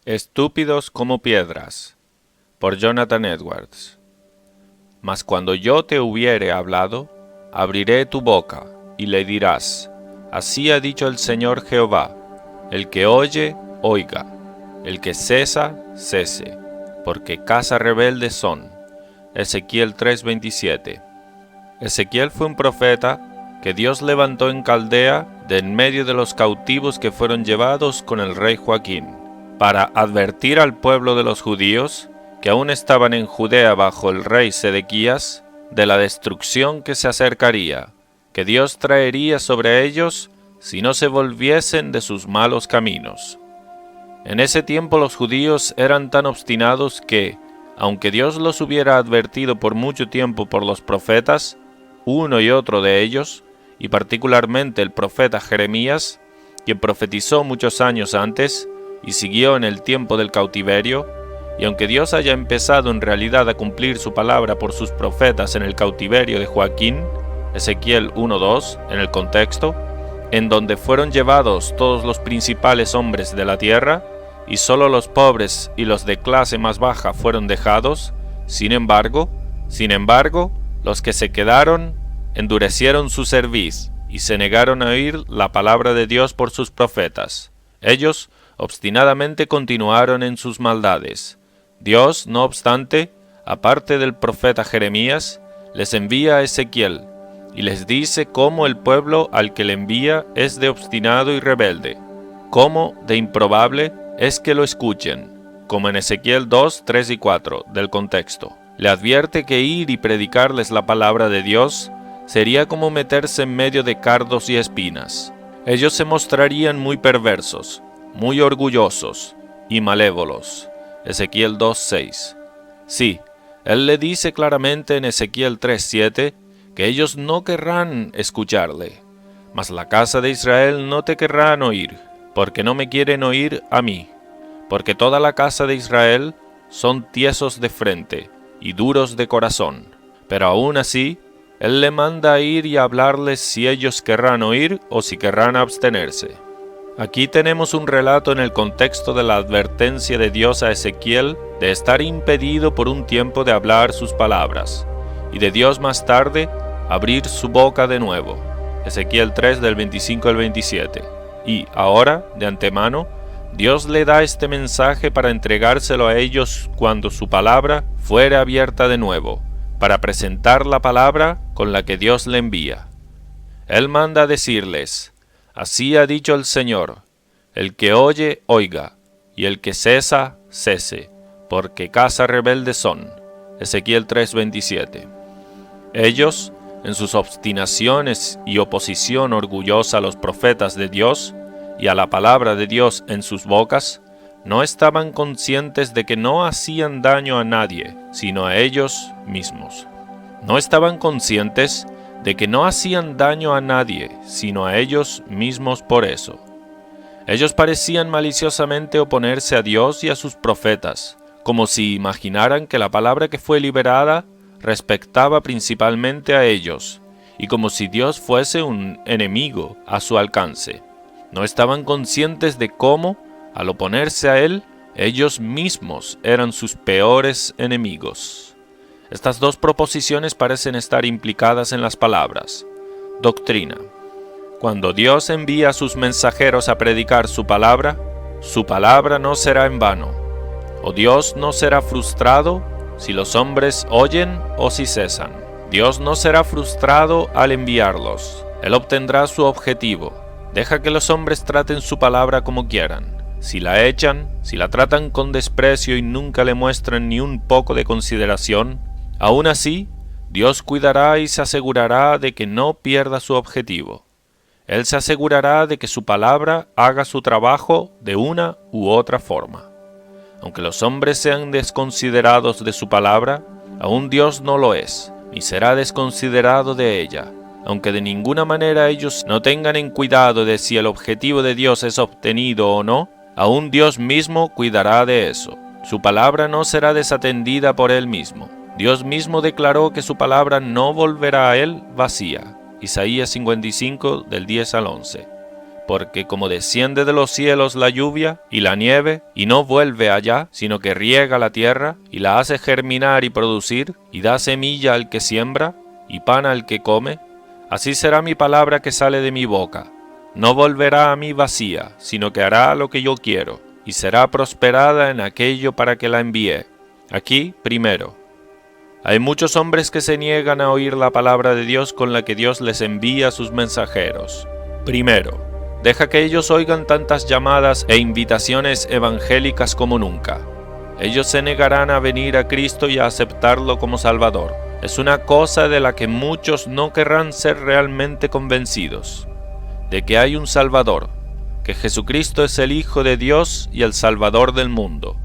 Estúpidos como piedras, por Jonathan Edwards. Mas cuando yo te hubiere hablado, abriré tu boca, y le dirás, así ha dicho el Señor Jehová, el que oye, oiga, el que cesa, cese, porque casa rebelde son. Ezequiel 3:27. Ezequiel fue un profeta que Dios levantó en Caldea de en medio de los cautivos que fueron llevados con el rey Joaquín, para advertir al pueblo de los judíos, que aún estaban en Judea bajo el rey Sedequías, de la destrucción que se acercaría, que Dios traería sobre ellos si no se volviesen de sus malos caminos. En ese tiempo los judíos eran tan obstinados que, aunque Dios los hubiera advertido por mucho tiempo por los profetas, uno y otro de ellos, y particularmente el profeta Jeremías, quien profetizó muchos años antes, y siguió en el tiempo del cautiverio, y aunque Dios haya empezado en realidad a cumplir su palabra por sus profetas en el cautiverio de Joaquín, Ezequiel 1:2, en el contexto, en donde fueron llevados todos los principales hombres de la tierra, y solo los pobres y los de clase más baja fueron dejados, sin embargo, los que se quedaron endurecieron su cerviz, y se negaron a oír la palabra de Dios por sus profetas. Ellos obstinadamente continuaron en sus maldades. Dios, no obstante, aparte del profeta Jeremías, les envía a Ezequiel, y les dice cómo el pueblo al que le envía es de obstinado y rebelde, cómo de improbable es que lo escuchen, como en Ezequiel 2, 3 y 4 del contexto. Le advierte que ir y predicarles la palabra de Dios sería como meterse en medio de cardos y espinas. Ellos se mostrarían muy perversos, muy orgullosos y malévolos. Ezequiel 2:6. Sí, él le dice claramente en Ezequiel 3:7 que ellos no querrán escucharle, mas la casa de Israel no te querrán oír, porque no me quieren oír a mí, porque toda la casa de Israel son tiesos de frente y duros de corazón. Pero aún así, él le manda a ir y a hablarles si ellos querrán oír o si querrán abstenerse. Aquí tenemos un relato en el contexto de la advertencia de Dios a Ezequiel de estar impedido por un tiempo de hablar sus palabras, y de Dios más tarde abrir su boca de nuevo. Ezequiel 3 del 25 al 27. Y ahora, de antemano, Dios le da este mensaje para entregárselo a ellos cuando su palabra fuere abierta de nuevo, para presentar la palabra con la que Dios le envía. Él manda a decirles, así ha dicho el Señor, el que oye, oiga, y el que cesa, cese, porque casa rebelde son. Ezequiel 3:27. Ellos, en sus obstinaciones y oposición orgullosa a los profetas de Dios y a la palabra de Dios en sus bocas, no estaban conscientes de que no hacían daño a nadie, sino a ellos mismos. No estaban conscientes de que no hacían daño a nadie, sino a ellos mismos por eso. Ellos parecían maliciosamente oponerse a Dios y a sus profetas, como si imaginaran que la palabra que fue liberada respectaba principalmente a ellos, y como si Dios fuese un enemigo a su alcance. No estaban conscientes de cómo, al oponerse a Él, ellos mismos eran sus peores enemigos. Estas dos proposiciones parecen estar implicadas en las palabras. Doctrina. Cuando Dios envía a sus mensajeros a predicar su palabra no será en vano, o Dios no será frustrado si los hombres oyen o si cesan. Dios no será frustrado al enviarlos. Él obtendrá su objetivo. Deja que los hombres traten su palabra como quieran. Si la echan, si la tratan con desprecio y nunca le muestran ni un poco de consideración, aún así, Dios cuidará y se asegurará de que no pierda su objetivo. Él se asegurará de que su palabra haga su trabajo de una u otra forma. Aunque los hombres sean desconsiderados de su palabra, aún Dios no lo es, ni será desconsiderado de ella. Aunque de ninguna manera ellos no tengan en cuidado de si el objetivo de Dios es obtenido o no, aún Dios mismo cuidará de eso. Su palabra no será desatendida por Él mismo. Dios mismo declaró que su palabra no volverá a Él vacía. Isaías 55, del 10 al 11. porque como desciende de los cielos la lluvia y la nieve, y no vuelve allá, sino que riega la tierra, y la hace germinar y producir, y da semilla al que siembra, y pan al que come, así será mi palabra que sale de mi boca. No volverá a mí vacía, sino que hará lo que yo quiero, y será prosperada en aquello para que la envíe. Aquí, primero, hay muchos hombres que se niegan a oír la palabra de Dios con la que Dios les envía a sus mensajeros. Primero, deja que ellos oigan tantas llamadas e invitaciones evangélicas como nunca. Ellos se negarán a venir a Cristo y a aceptarlo como Salvador. Es una cosa de la que muchos no querrán ser realmente convencidos, de que hay un Salvador, que Jesucristo es el Hijo de Dios y el Salvador del mundo.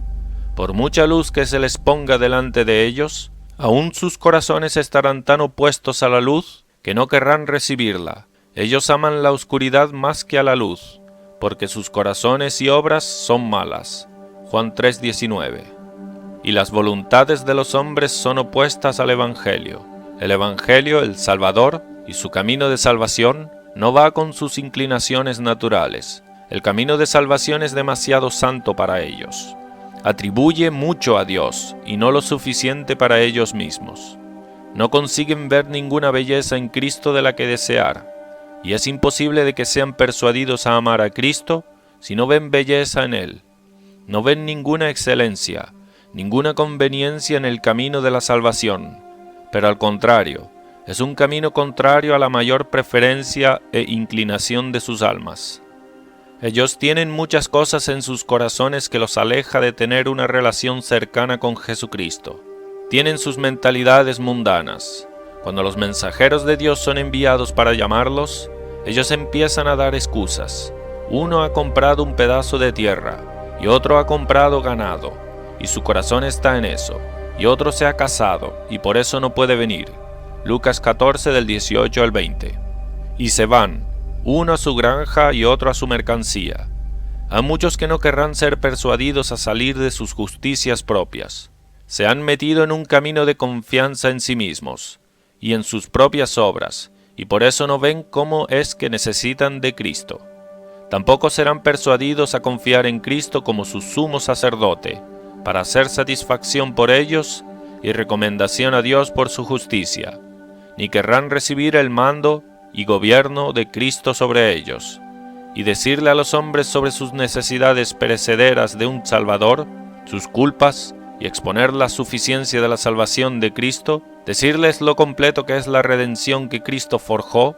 Por mucha luz que se les ponga delante de ellos, aún sus corazones estarán tan opuestos a la luz que no querrán recibirla. Ellos aman la oscuridad más que a la luz, porque sus corazones y obras son malas. Juan 3:19. Y las voluntades de los hombres son opuestas al Evangelio. El Evangelio, el Salvador, y su camino de salvación, no va con sus inclinaciones naturales. El camino de salvación es demasiado santo para ellos. Atribuye mucho a Dios, y no lo suficiente para ellos mismos. No consiguen ver ninguna belleza en Cristo de la que desear, y es imposible de que sean persuadidos a amar a Cristo si no ven belleza en Él. No ven ninguna excelencia, ninguna conveniencia en el camino de la salvación, pero al contrario, es un camino contrario a la mayor preferencia e inclinación de sus almas. Ellos tienen muchas cosas en sus corazones que los aleja de tener una relación cercana con Jesucristo. Tienen sus mentalidades mundanas. Cuando los mensajeros de Dios son enviados para llamarlos, ellos empiezan a dar excusas. Uno ha comprado un pedazo de tierra, y otro ha comprado ganado, y su corazón está en eso, y otro se ha casado, y por eso no puede venir. Lucas 14 del 18 al 20. Y se van, uno a su granja y otro a su mercancía. Hay muchos que no querrán ser persuadidos a salir de sus justicias propias. Se han metido en un camino de confianza en sí mismos y en sus propias obras, y por eso no ven cómo es que necesitan de Cristo. Tampoco serán persuadidos a confiar en Cristo como su sumo sacerdote, para hacer satisfacción por ellos y recomendación a Dios por su justicia, ni querrán recibir el mando y gobierno de Cristo sobre ellos, y decirle a los hombres sobre sus necesidades perecederas de un Salvador, sus culpas, y exponer la suficiencia de la salvación de Cristo, decirles lo completo que es la redención que Cristo forjó,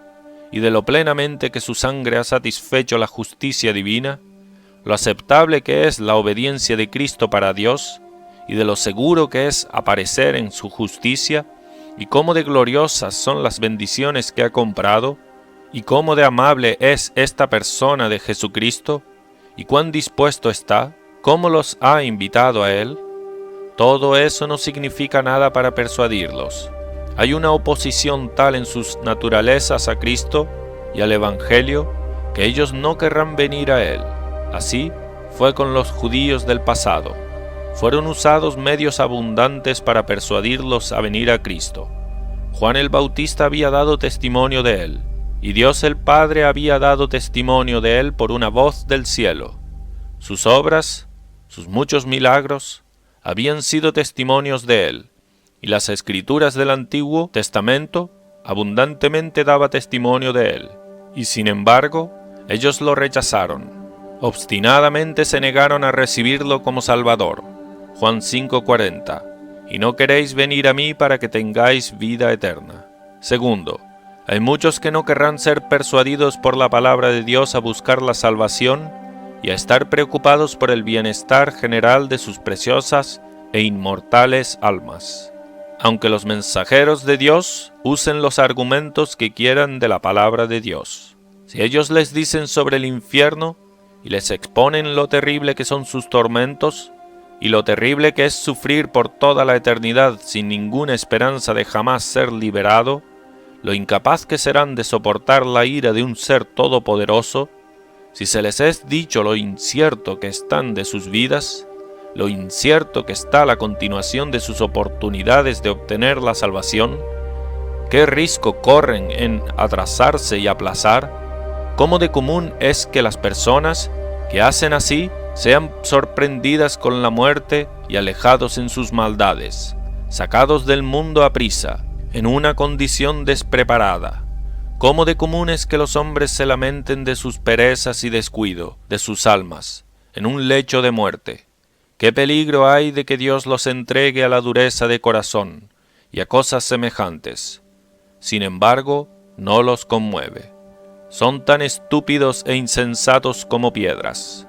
y de lo plenamente que su sangre ha satisfecho la justicia divina, lo aceptable que es la obediencia de Cristo para Dios, y de lo seguro que es aparecer en su justicia, y cómo de gloriosas son las bendiciones que ha comprado, y cómo de amable es esta persona de Jesucristo, y cuán dispuesto está, cómo los ha invitado a Él. Todo eso no significa nada para persuadirlos. Hay una oposición tal en sus naturalezas a Cristo y al Evangelio que ellos no querrán venir a Él. Así fue con los judíos del pasado. Fueron usados medios abundantes para persuadirlos a venir a Cristo. Juan el Bautista había dado testimonio de Él, y Dios el Padre había dado testimonio de Él por una voz del cielo. Sus obras, sus muchos milagros, habían sido testimonios de Él, y las Escrituras del Antiguo Testamento abundantemente daba testimonio de Él. Y sin embargo, ellos lo rechazaron. Obstinadamente se negaron a recibirlo como Salvador. Juan 5:40. Y no queréis venir a mí para que tengáis vida eterna. Segundo, hay muchos que no querrán ser persuadidos por la palabra de Dios a buscar la salvación y a estar preocupados por el bienestar general de sus preciosas e inmortales almas. Aunque los mensajeros de Dios usen los argumentos que quieran de la palabra de Dios. Si ellos les dicen sobre el infierno y les exponen lo terrible que son sus tormentos, y lo terrible que es sufrir por toda la eternidad sin ninguna esperanza de jamás ser liberado, lo incapaz que serán de soportar la ira de un ser todopoderoso, si se les es dicho lo incierto que están de sus vidas, lo incierto que está la continuación de sus oportunidades de obtener la salvación, qué riesgo corren en atrasarse y aplazar, ¿Cómo de común es que las personas que hacen así sean sorprendidas con la muerte y alejados en sus maldades, sacados del mundo a prisa, en una condición despreparada? ¿Cómo de común es que los hombres se lamenten de sus perezas y descuido de sus almas, en un lecho de muerte? ¿Qué peligro hay de que Dios los entregue a la dureza de corazón y a cosas semejantes? Sin embargo, no los conmueve. Son tan estúpidos e insensatos como piedras.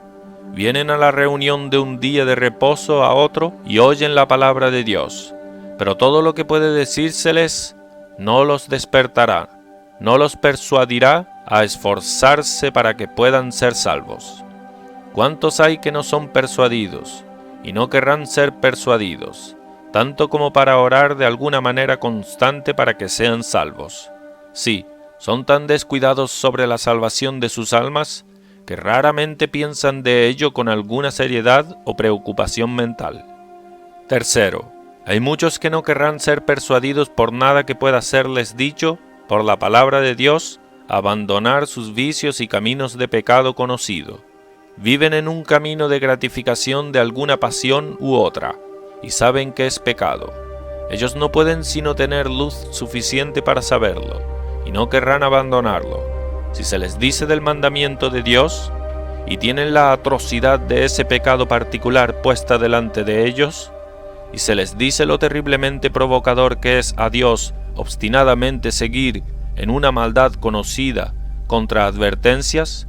Vienen a la reunión de un día de reposo a otro y oyen la palabra de Dios, pero todo lo que puede decírseles no los despertará, no los persuadirá a esforzarse para que puedan ser salvos. ¿Cuántos hay que no son persuadidos y no querrán ser persuadidos, tanto como para orar de alguna manera constante para que sean salvos? Sí, son tan descuidados sobre la salvación de sus almas que raramente piensan de ello con alguna seriedad o preocupación mental. Tercero, hay muchos que no querrán ser persuadidos por nada que pueda serles dicho por la palabra de Dios a abandonar sus vicios y caminos de pecado conocido. Viven en un camino de gratificación de alguna pasión u otra, y saben que es pecado. Ellos no pueden sino tener luz suficiente para saberlo, y no querrán abandonarlo. Si se les dice del mandamiento de Dios, y tienen la atrocidad de ese pecado particular puesta delante de ellos, y se les dice lo terriblemente provocador que es a Dios obstinadamente seguir en una maldad conocida contra advertencias,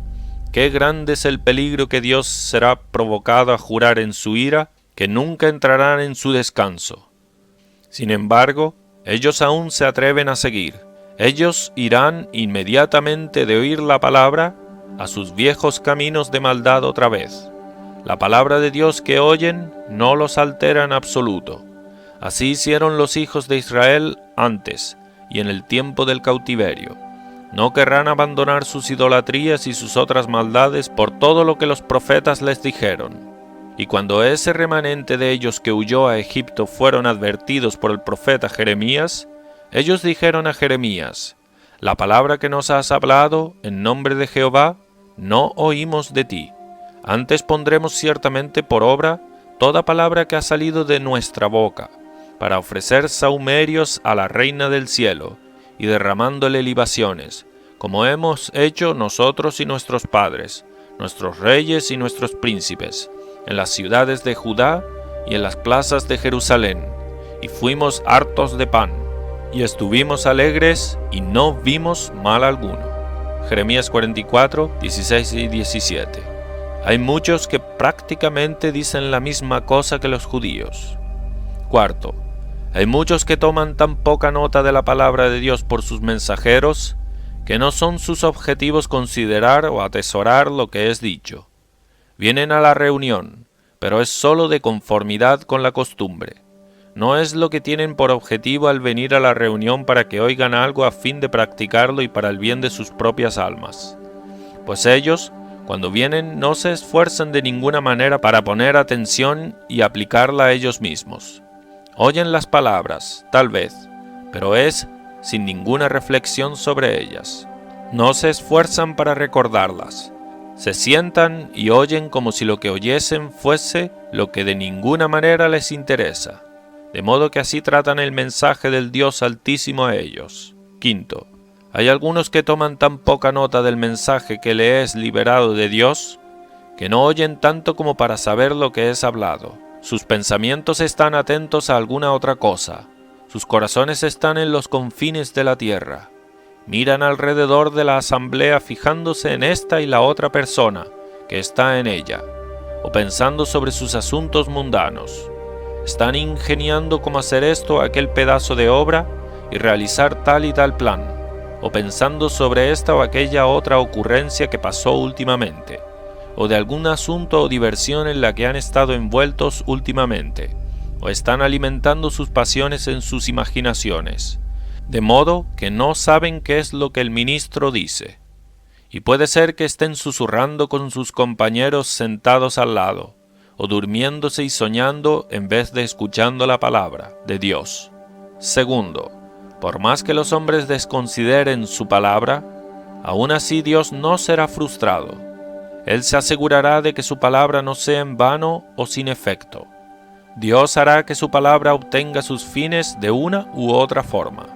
qué grande es el peligro que Dios será provocado a jurar en su ira que nunca entrarán en su descanso. Sin embargo, ellos aún se atreven a seguir. Ellos irán inmediatamente de oír la palabra a sus viejos caminos de maldad otra vez. La palabra de Dios que oyen no los altera en absoluto. Así hicieron los hijos de Israel antes y en el tiempo del cautiverio. No querrán abandonar sus idolatrías y sus otras maldades por todo lo que los profetas les dijeron. Y cuando ese remanente de ellos que huyó a Egipto fueron advertidos por el profeta Jeremías, ellos dijeron a Jeremías: «La palabra que nos has hablado en nombre de Jehová, no oímos de ti. Antes pondremos ciertamente por obra toda palabra que ha salido de nuestra boca, para ofrecer sahumerios a la Reina del cielo, y derramándole libaciones, como hemos hecho nosotros y nuestros padres, nuestros reyes y nuestros príncipes, en las ciudades de Judá y en las plazas de Jerusalén, y fuimos hartos de pan, y estuvimos alegres, y no vimos mal alguno». Jeremías 44, 16 y 17. Hay muchos que prácticamente dicen la misma cosa que los judíos. Cuarto, hay muchos que toman tan poca nota de la palabra de Dios por sus mensajeros, que no son sus objetivos considerar o atesorar lo que es dicho. Vienen a la reunión, pero es sólo de conformidad con la costumbre. No es lo que tienen por objetivo al venir a la reunión para que oigan algo a fin de practicarlo y para el bien de sus propias almas. Pues ellos, cuando vienen, no se esfuerzan de ninguna manera para poner atención y aplicarla a ellos mismos. Oyen las palabras, tal vez, pero es sin ninguna reflexión sobre ellas. No se esfuerzan para recordarlas. Se sientan y oyen como si lo que oyesen fuese lo que de ninguna manera les interesa, de modo que así tratan el mensaje del Dios Altísimo a ellos. Quinto, hay algunos que toman tan poca nota del mensaje que le es liberado de Dios, que no oyen tanto como para saber lo que es hablado. Sus pensamientos están atentos a alguna otra cosa, sus corazones están en los confines de la tierra. Miran alrededor de la asamblea fijándose en esta y la otra persona que está en ella, o pensando sobre sus asuntos mundanos. Están ingeniando cómo hacer esto o aquel pedazo de obra y realizar tal y tal plan, o pensando sobre esta o aquella otra ocurrencia que pasó últimamente, o de algún asunto o diversión en la que han estado envueltos últimamente, o están alimentando sus pasiones en sus imaginaciones, de modo que no saben qué es lo que el ministro dice, y puede ser que estén susurrando con sus compañeros sentados al lado, o durmiéndose y soñando en vez de escuchando la palabra de Dios. Segundo, por más que los hombres desconsideren su palabra, aún así Dios no será frustrado. Él se asegurará de que su palabra no sea en vano o sin efecto. Dios hará que su palabra obtenga sus fines de una u otra forma.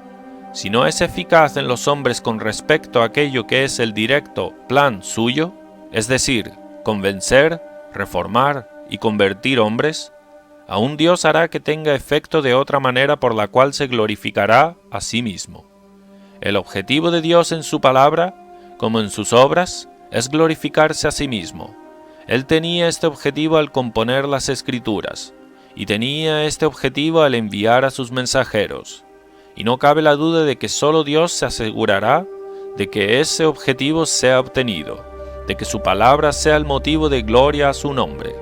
Si no es eficaz en los hombres con respecto a aquello que es el directo plan suyo, es decir, convencer, reformar y convertir hombres, aún Dios hará que tenga efecto de otra manera por la cual se glorificará a sí mismo. El objetivo de Dios en su palabra, como en sus obras, es glorificarse a sí mismo. Él tenía este objetivo al componer las Escrituras, y tenía este objetivo al enviar a sus mensajeros. Y no cabe la duda de que solo Dios se asegurará de que ese objetivo sea obtenido, de que su palabra sea el motivo de gloria a su nombre.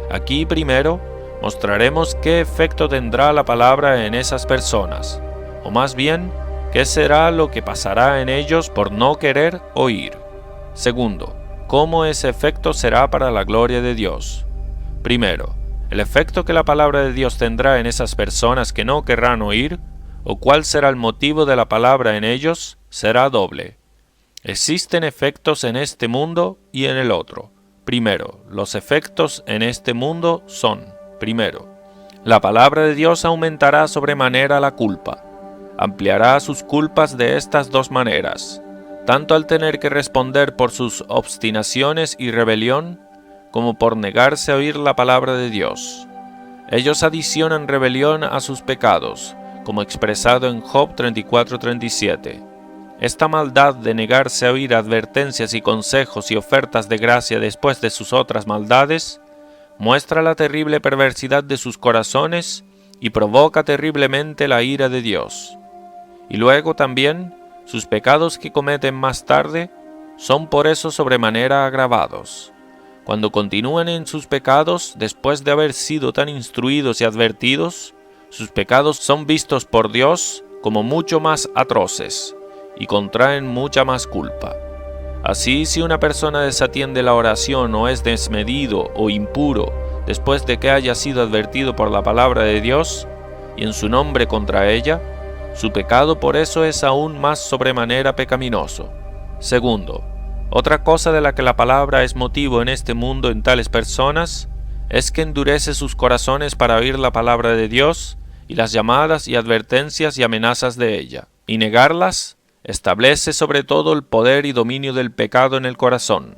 Aquí primero mostraremos qué efecto tendrá la palabra en esas personas, o más bien, qué será lo que pasará en ellos por no querer oír. Segundo, cómo ese efecto será para la gloria de Dios. Primero, el efecto que la palabra de Dios tendrá en esas personas que no querrán oír, o cuál será el motivo de la palabra en ellos, será doble. Existen efectos en este mundo y en el otro. Primero, los efectos en este mundo son, primero, la palabra de Dios aumentará sobremanera la culpa. Ampliará sus culpas de estas dos maneras, tanto al tener que responder por sus obstinaciones y rebelión, como por negarse a oír la palabra de Dios. Ellos adicionan rebelión a sus pecados, como expresado en Job 34:37. Esta maldad de negarse a oír advertencias y consejos y ofertas de gracia después de sus otras maldades, muestra la terrible perversidad de sus corazones y provoca terriblemente la ira de Dios. Y luego también, sus pecados que cometen más tarde, son por eso sobremanera agravados. Cuando continúan en sus pecados, después de haber sido tan instruidos y advertidos, sus pecados son vistos por Dios como mucho más atroces, y contraen mucha más culpa. Así, si una persona desatiende la oración o es desmedido o impuro después de que haya sido advertido por la palabra de Dios, y en su nombre contra ella, su pecado por eso es aún más sobremanera pecaminoso. Segundo, otra cosa de la que la palabra es motivo en este mundo en tales personas, es que endurece sus corazones para oír la palabra de Dios y las llamadas y advertencias y amenazas de ella, y negarlas establece sobre todo el poder y dominio del pecado en el corazón,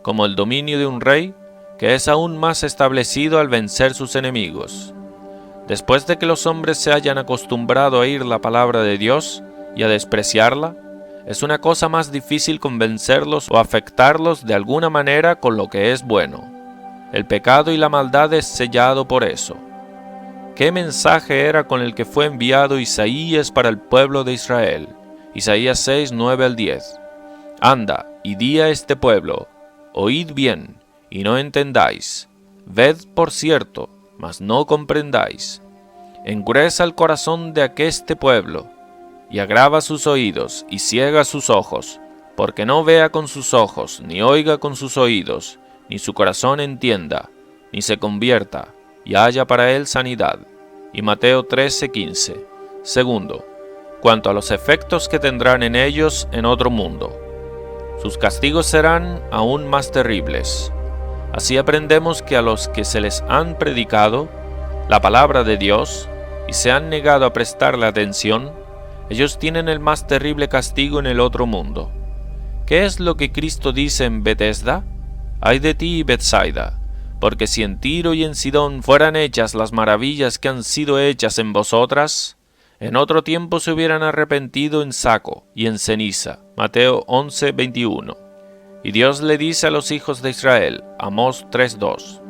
como el dominio de un rey, que es aún más establecido al vencer sus enemigos. Después de que los hombres se hayan acostumbrado a oír la palabra de Dios y a despreciarla, es una cosa más difícil convencerlos o afectarlos de alguna manera con lo que es bueno. El pecado y la maldad es sellado por eso. ¿Qué mensaje era con el que fue enviado Isaías para el pueblo de Israel? Isaías 6, 9 al 10. Anda, y di a este pueblo, oíd bien, y no entendáis. Ved por cierto, mas no comprendáis. Engruesa el corazón de aqueste pueblo, y agrava sus oídos, y ciega sus ojos, porque no vea con sus ojos, ni oiga con sus oídos, ni su corazón entienda, ni se convierta, y haya para él sanidad. Y Mateo 13:15. Segundo, cuanto a los efectos que tendrán en ellos en otro mundo. Sus castigos serán aún más terribles. Así aprendemos que a los que se les han predicado la palabra de Dios y se han negado a prestarle atención, ellos tienen el más terrible castigo en el otro mundo. ¿Qué es lo que Cristo dice en Betesda? Ay de ti, Betsaida, porque si en Tiro y en Sidón fueran hechas las maravillas que han sido hechas en vosotras, en otro tiempo se hubieran arrepentido en saco y en ceniza. Mateo 11:21. Y Dios le dice a los hijos de Israel, Amós 3:2,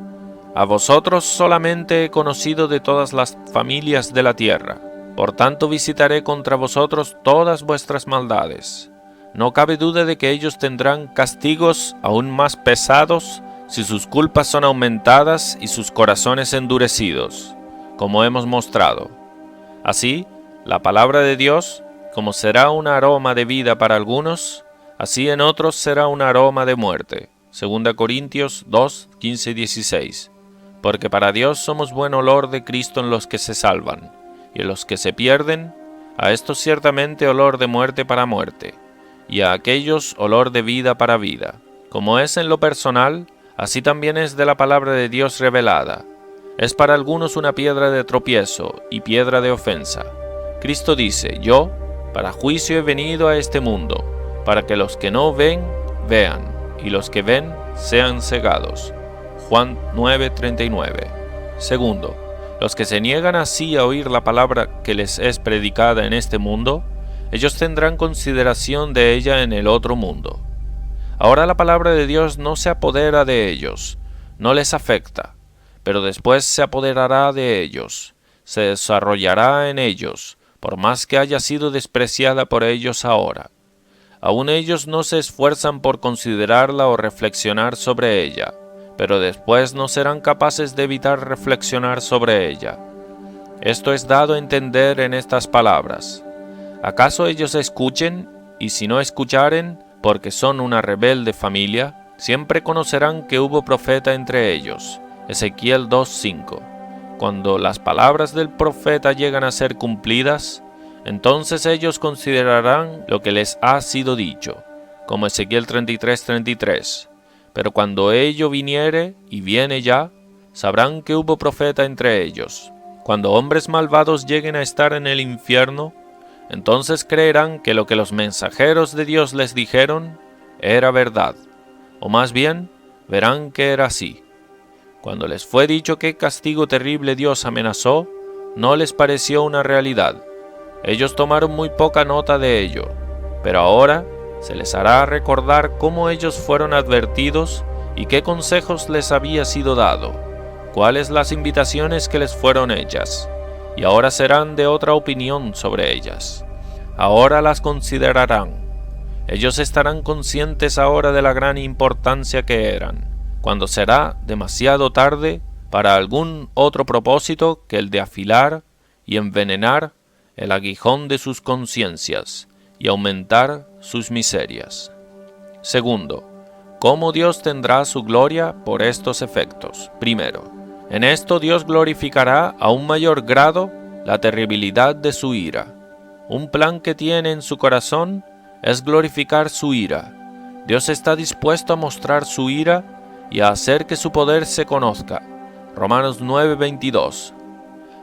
a vosotros solamente he conocido de todas las familias de la tierra, por tanto visitaré contra vosotros todas vuestras maldades. No cabe duda de que ellos tendrán castigos aún más pesados si sus culpas son aumentadas y sus corazones endurecidos, como hemos mostrado. Así, la palabra de Dios, como será un aroma de vida para algunos, así en otros será un aroma de muerte. 2 Corintios 2, 15 y 16. Porque para Dios somos buen olor de Cristo en los que se salvan, y en los que se pierden, a estos ciertamente olor de muerte para muerte. y a aquellos olor de vida para vida. Como es en lo personal, así también es de la palabra de Dios revelada. Es para algunos una piedra de tropiezo y piedra de ofensa. Cristo dice: yo, para juicio he venido a este mundo, para que los que no ven, vean, y los que ven, sean cegados. Juan 9:39. Segundo, los que se niegan así a oír la palabra que les es predicada en este mundo, ellos tendrán consideración de ella en el otro mundo. Ahora la palabra de Dios no se apodera de ellos, no les afecta, pero después se apoderará de ellos, se desarrollará en ellos, por más que haya sido despreciada por ellos ahora. Aún ellos no se esfuerzan por considerarla o reflexionar sobre ella, pero después no serán capaces de evitar reflexionar sobre ella. Esto es dado a entender en estas palabras: ¿acaso ellos escuchen? Y si no escucharen, porque son una rebelde familia, siempre conocerán que hubo profeta entre ellos. Ezequiel 2:5. Cuando las palabras del profeta llegan a ser cumplidas, entonces ellos considerarán lo que les ha sido dicho, como Ezequiel 33:33. Pero cuando ello viniere, y viene ya, sabrán que hubo profeta entre ellos. Cuando hombres malvados lleguen a estar en el infierno, entonces creerán que lo que los mensajeros de Dios les dijeron era verdad, o más bien, verán que era así. Cuando les fue dicho qué castigo terrible Dios amenazó, no les pareció una realidad. Ellos tomaron muy poca nota de ello, pero ahora se les hará recordar cómo ellos fueron advertidos y qué consejos les había sido dado, cuáles las invitaciones que les fueron hechas, y ahora serán de otra opinión sobre ellas. Ahora las considerarán. Ellos estarán conscientes ahora de la gran importancia que eran, cuando será demasiado tarde para algún otro propósito que el de afilar y envenenar el aguijón de sus conciencias y aumentar sus miserias. Segundo, ¿cómo Dios tendrá su gloria por estos efectos? Primero, en esto Dios glorificará a un mayor grado la terribilidad de su ira. Un plan que tiene en su corazón es glorificar su ira. Dios está dispuesto a mostrar su ira y a hacer que su poder se conozca. Romanos 9:22.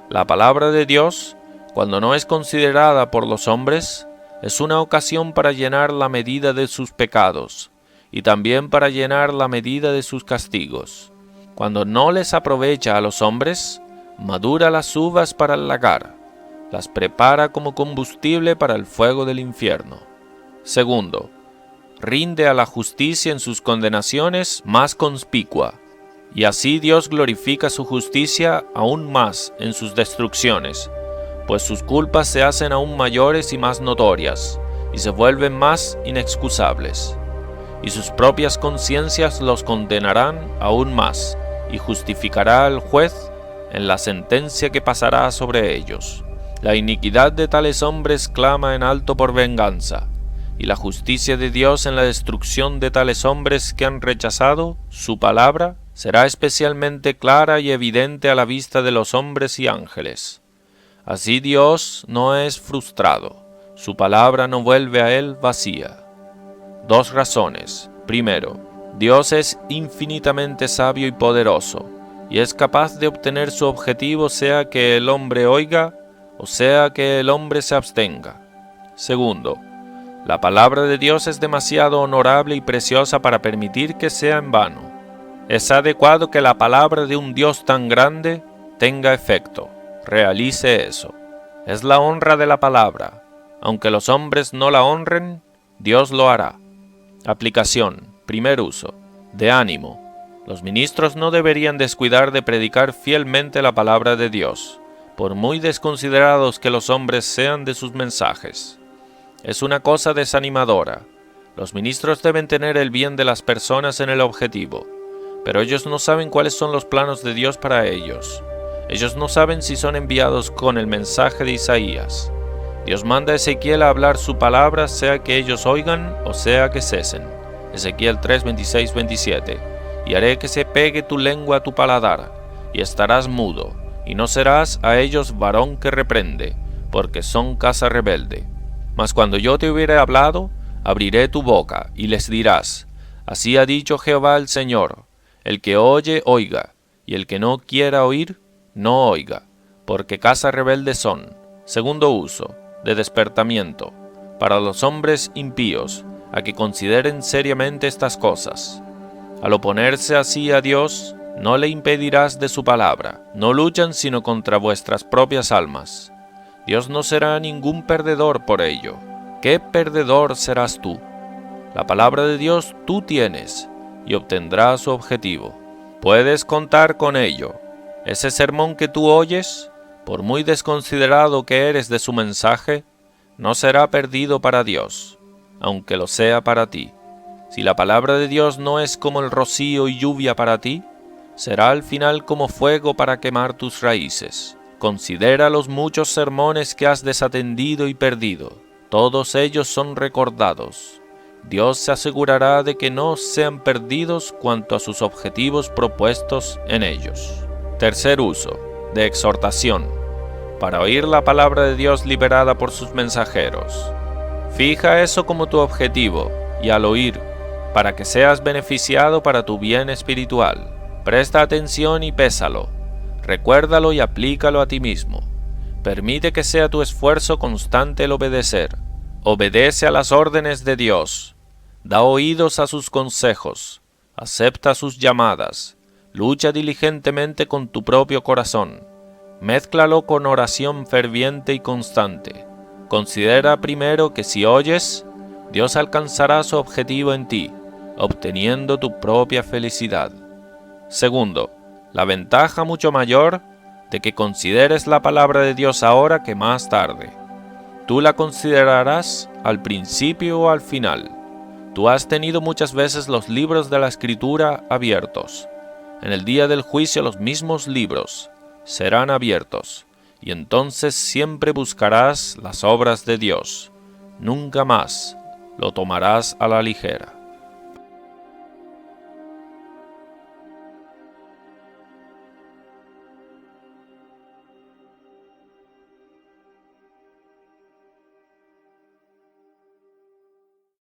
La palabra de Dios, cuando no es considerada por los hombres, es una ocasión para llenar la medida de sus pecados y también para llenar la medida de sus castigos. Cuando no les aprovecha a los hombres, madura las uvas para el lagar, las prepara como combustible para el fuego del infierno. Segundo, rinde a la justicia en sus condenaciones más conspicua, y así Dios glorifica su justicia aún más en sus destrucciones, pues sus culpas se hacen aún mayores y más notorias, y se vuelven más inexcusables. Y sus propias conciencias los condenarán aún más, y justificará al juez en la sentencia que pasará sobre ellos. La iniquidad de tales hombres clama en alto por venganza, y la justicia de Dios en la destrucción de tales hombres que han rechazado su palabra será especialmente clara y evidente a la vista de los hombres y ángeles. Así Dios no es frustrado, su palabra no vuelve a él vacía. Dos razones. Primero, Dios es infinitamente sabio y poderoso, y es capaz de obtener su objetivo sea que el hombre oiga o sea que el hombre se abstenga. Segundo, la palabra de Dios es demasiado honorable y preciosa para permitir que sea en vano. Es adecuado que la palabra de un Dios tan grande tenga efecto. Realice eso. Es la honra de la palabra. Aunque los hombres no la honren, Dios lo hará. Aplicación. Primer uso. De ánimo. Los ministros no deberían descuidar de predicar fielmente la palabra de Dios, por muy desconsiderados que los hombres sean de sus mensajes. Es una cosa desanimadora. Los ministros deben tener el bien de las personas en el objetivo, pero ellos no saben cuáles son los planos de Dios para ellos. Ellos no saben si son enviados con el mensaje de Isaías. Dios manda a Ezequiel a hablar su palabra, sea que ellos oigan o sea que cesen. Ezequiel 3:26-27. Y haré que se pegue tu lengua a tu paladar, y estarás mudo, y no serás a ellos varón que reprende, porque son casa rebelde. Mas cuando yo te hubiere hablado, abriré tu boca, y les dirás, así ha dicho Jehová el Señor, el que oye, oiga, y el que no quiera oír, no oiga, porque casa rebelde son, segundo uso, de despertamiento, para los hombres impíos, a que consideren seriamente estas cosas. Al oponerse así a Dios, no le impedirás de su palabra, no luchan sino contra vuestras propias almas. Dios no será ningún perdedor por ello. ¿Qué perdedor serás tú? La palabra de Dios tú tienes, y obtendrás su objetivo. Puedes contar con ello. Ese sermón que tú oyes, por muy desconsiderado que eres de su mensaje, no será perdido para Dios, aunque lo sea para ti. Si la palabra de Dios no es como el rocío y lluvia para ti, será al final como fuego para quemar tus raíces. Considera los muchos sermones que has desatendido y perdido. Todos ellos son recordados. Dios se asegurará de que no sean perdidos cuanto a sus objetivos propuestos en ellos. Tercer uso, de exhortación, para oír la palabra de Dios liberada por sus mensajeros. Fija eso como tu objetivo, y al oír, para que seas beneficiado para tu bien espiritual. Presta atención y pésalo. Recuérdalo y aplícalo a ti mismo. Permite que sea tu esfuerzo constante el obedecer. Obedece a las órdenes de Dios. Da oídos a sus consejos. Acepta sus llamadas. Lucha diligentemente con tu propio corazón. Mézclalo con oración ferviente y constante. Considera primero que si oyes, Dios alcanzará su objetivo en ti, obteniendo tu propia felicidad. Segundo, la ventaja mucho mayor de que consideres la palabra de Dios ahora que más tarde. Tú la considerarás al principio o al final. Tú has tenido muchas veces los libros de la Escritura abiertos. En el día del juicio los mismos libros serán abiertos, y entonces siempre buscarás las obras de Dios. Nunca más lo tomarás a la ligera.